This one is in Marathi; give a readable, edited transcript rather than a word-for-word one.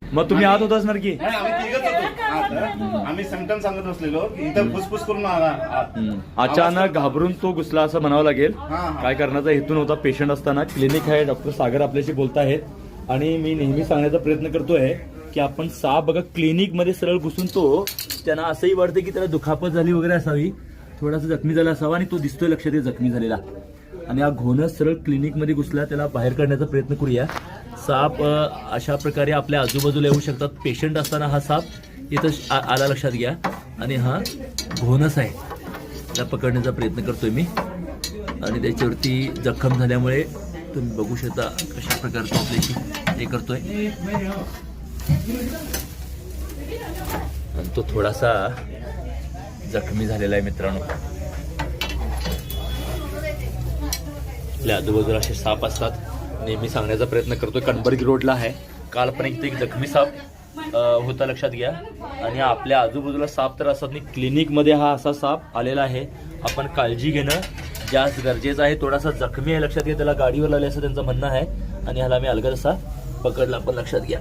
मग तुम्ही आत होत असणार की नाही, आम्ही तिघच होतो. आम्ही सिम्पटम सांगत बसलेलो की इथं फुसफुस करून आत. अचानक घाबरून तो घुसला असं म्हणावं लागेल. हा. काय करण्याचा हेतू नव्हता. पेशंट असताना क्लिनिक आहे, डॉक्टर सागर आपल्याशी बोलत आहेत आणि मी नेहमी सांगण्याचा प्रयत्न करतोय की आपण साप बघा क्लिनिक मध्ये सरळ घुसून तो त्यांना असंही वाटतं की त्याला दुखापत झाली वगैरे असावी, थोडासा जखमी झाला असावा आणि तो दिसतोय लक्षात येईल जखमी झालेला. आणि हा घोणस सरळ क्लिनिक मध्ये घुसला, त्याला बाहेर काढण्याचा प्रयत्न करूया. साप अशा प्रकारे आपल्या आजूबाजूला येऊ शकतात. पेशंट असताना हा साप इथं आला लक्षात घ्या आणि हा घोणस आहे, त्याला पकडण्याचा प्रयत्न करतोय मी आणि त्याच्यावरती जखम झाल्यामुळे तुम्ही बघू शकता कशा प्रकारचं आपल्याशी हे करतोय. आणि तो थोडासा जखमी झालेला आहे मित्रांनो. आपल्या आजूबाजूला असे साप असतात, नेहमी सांगण्याचा प्रयत्न करतोय. कणबर्गी रोडला आहे, काल पण एक जखमी साप होता लक्षात घ्या. आणि आपल्या आजूबाजूला साप तर असतात नाही, क्लिनिकमध्ये हा असा साप आलेला आहे. आपण काळजी घेणं जास्त गरजेचं आहे. थोडासा जखमी आहे लक्षात घ्या, त्याला गाडीवर लावले असं त्यांचं म्हणणं आहे आणि ह्याला मी अलगद असा पकडला पण लक्षात घ्या.